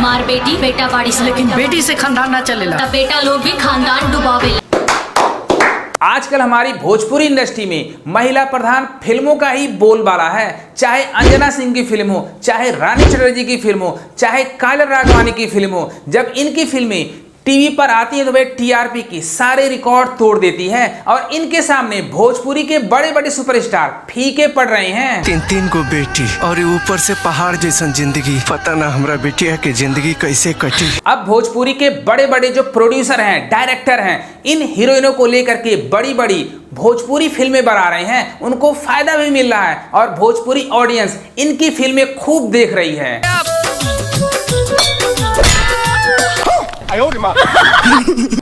हमार बेटी बेटा बाड़ी से, लेकिन बेटी से खानदान ना चलेला, तब बेटा लोग भी खानदान डुबावेला। आजकल हमारी भोजपुरी इंडस्ट्री में महिला प्रधान फिल्मों का ही बोलबाला है। चाहे अंजना सिंह की फिल्म हो, चाहे रानी चटर्जी की फिल्म हो, चाहे काजल राघवानी की फिल्म हो, जब इनकी फिल्में टीवी पर आती है तो वे टीआरपी की सारे रिकॉर्ड तोड़ देती है और इनके सामने भोजपुरी के बड़े बड़े सुपरस्टार फीके पड़ रहे हैं। 3 को बेटी और ऊपर से पहाड़ जैसन जिंदगी, पता ना हमरा बेटिया की जिंदगी कैसे कटी। अब भोजपुरी के बड़े बड़े जो प्रोड्यूसर हैं, डायरेक्टर हैं, इन हीरोइनों को लेकर के बड़ी बड़ी भोजपुरी फिल्में बना रहे हैं। उनको फायदा भी मिल रहा है और भोजपुरी ऑडियंस इनकी फिल्में खूब देख रही है।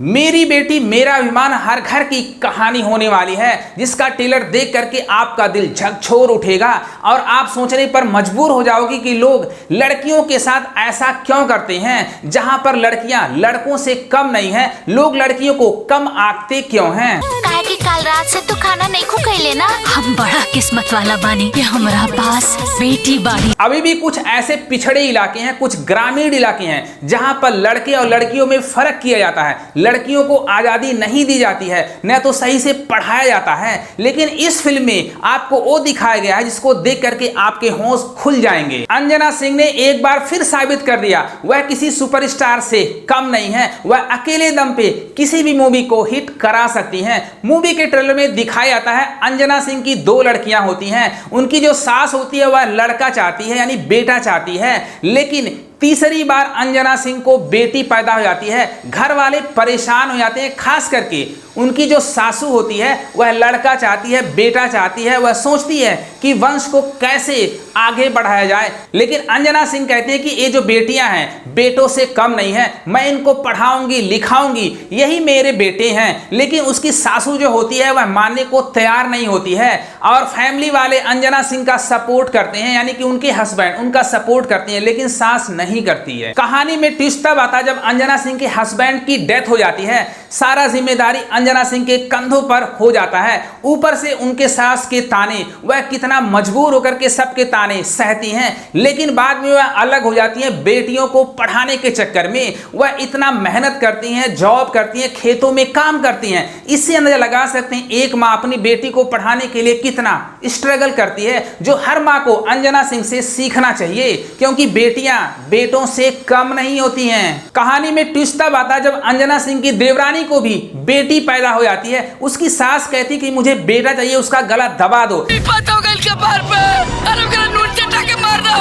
मेरी बेटी मेरा अभिमान हर घर की कहानी होने वाली है, जिसका ट्रेलर देख करके आपका दिल झकझोर उठेगा और आप सोचने पर मजबूर हो जाओगे कि लोग लड़कियों के साथ ऐसा क्यों करते हैं। जहां पर लड़कियां लड़कों से कम नहीं हैं, लोग लड़कियों को कम आंकते क्यों हैं। काहे कि कल रात से तू खाना नहीं खैले ना। हम बड़ा किस्मत वाला बानी कि हमारा पास बेटी बाड़ी। अभी भी कुछ ऐसे पिछड़े इलाके हैं, कुछ ग्रामीण इलाके हैं जहां पर लड़के और लड़कियों में फर्क किया जाता है। लड़कियों को आजादी नहीं दी जाती है, न तो सही से पढ़ाया जाता है। लेकिन इस फिल्म में आपको वो दिखाया गया है जिसको देख करके आपके होश खुल जाएंगे। अंजना सिंह ने एक बार फिर साबित कर दिया वह किसी सुपरस्टार से कम नहीं है। वह अकेले दम पे किसी भी मूवी को हिट करा सकती हैं। मूवी के ट्रेलर में दिखाया जाता है अंजना सिंह की 2 लड़कियां होती हैं। उनकी जो सास होती है वह लड़का चाहती है, यानी बेटा चाहती है, लेकिन तीसरी बार अंजना सिंह को बेटी पैदा हो जाती है। घर वाले परेशान हो जाते हैं, खास करके उनकी जो सासू होती है वह लड़का चाहती है, बेटा चाहती है। वह सोचती है कि वंश को कैसे आगे बढ़ाया जाए, लेकिन अंजना सिंह कहती है कि ये जो बेटियां हैं बेटों से कम नहीं है, मैं इनको पढ़ाऊंगी लिखाऊंगी, यही मेरे बेटे हैं। लेकिन उसकी सासू जो होती है वह मानने को तैयार नहीं होती है और फैमिली वाले अंजना सिंह का सपोर्ट करते हैं, यानी कि उनके हस्बैंड उनका सपोर्ट करते हैं, लेकिन सास नहीं करती है। कहानी में ट्विस्ट तब आता है जब अंजना सिंह के हस्बैंड की डेथ हो जाती है। सारा जिम्मेदारी अंजना सिंह के कंधों पर हो जाता है। ऊपर से उनके सास के ताने, वह कितना मजबूर होकर के सबके ताने सहती हैं, लेकिन बाद में वह अलग हो जाती हैं। बेटियों को पढ़ाने के चक्कर में वह इतना मेहनत करती हैं, जॉब करती हैं, खेतों में काम करती हैं। इससे अंदाजा लगा सकते हैं एक माँ अपनी बेटी को पढ़ाने के लिए कितना स्ट्रगल करती है, जो हर माँ को अंजना सिंह से सीखना चाहिए, क्योंकि बेटियां बेटों से कम नहीं होती हैं। कहानी में ट्विस्ट तब आता है जब अंजना सिंह की देवरानी को भी बेटी पैदा हो जाती है। उसकी सास कहती कि मुझे बेटा चाहिए, उसका गला दबा दो।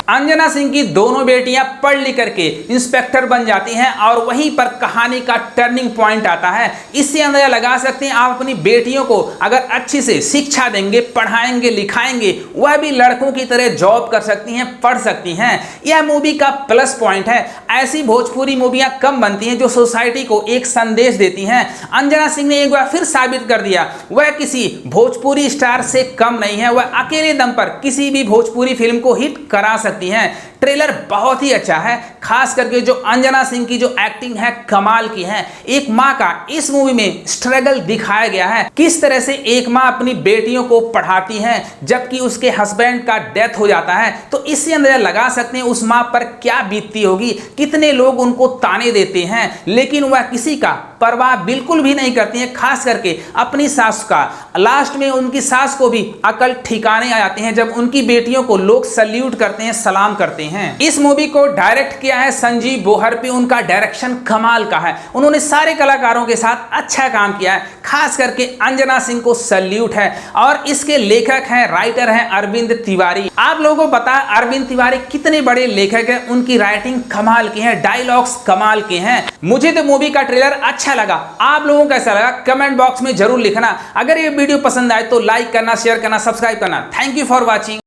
अंजना सिंह की दोनों बेटियां पढ़ लिख करके इंस्पेक्टर बन जाती हैं और वहीं पर कहानी का टर्निंग पॉइंट आता है। इससे अंदाजा लगा सकते हैं आप अपनी बेटियों को अगर अच्छी से शिक्षा देंगे, पढ़ाएंगे, लिखाएंगे, वह भी लड़कों की तरह जॉब कर सकती हैं, पढ़ सकती हैं। यह मूवी का प्लस पॉइंट है। ऐसी भोजपुरी मूवियां कम बनती हैं जो सोसाइटी को एक संदेश देती हैं। अंजना सिंह ने एक बार फिर साबित कर दिया वह किसी भोजपुरी स्टार से कम नहीं है। वह अकेले दम पर किसी भी भोजपुरी फिल्म को हिट करा सकती हैं। ट्रेलर बहुत ही अच्छा है, खास करके जो अंजना सिंह की जो एक्टिंग है कमाल की है। एक माँ का इस मूवी में स्ट्रगल दिखाया गया है, किस तरह से एक माँ अपनी बेटियों को पढ़ाती है जबकि उसके हस्बैंड का डेथ हो जाता है। तो इससे अंदाजा लगा सकते हैं उस माँ पर क्या बीतती होगी। कितने लोग उनको ताने देते हैं, लेकिन वह किसी का परवाह बिल्कुल भी नहीं करती हैं, खास करके अपनी सास का। लास्ट में उनकी सास को भी अकल ठिकाने आ जाते हैं जब उनकी बेटियों को लोग सल्यूट करते हैं, सलाम करते हैं। इस मूवी को डायरेक्ट किया है संजीव बोहरपी। उनका डायरेक्शन कमाल का है, उन्होंने सारे कलाकारों के साथ अच्छा काम किया है। खास करके अंजना सिंह को सल्यूट है। और इसके लेखक हैं, राइटर हैं अरविंद तिवारी। आप लोगों को पता है अरविंद तिवारी कितने बड़े लेखक हैं, उनकी राइटिंग कमाल की है, डायलॉग्स कमाल के हैं। मुझे तो मूवी का ट्रेलर अच्छा लगा, आप लोगों को कैसा लगा कमेंट बॉक्स में जरूर लिखना। अगर ये वीडियो पसंद आए तो लाइक करना, शेयर करना, सब्सक्राइब करना। Thank you for watching.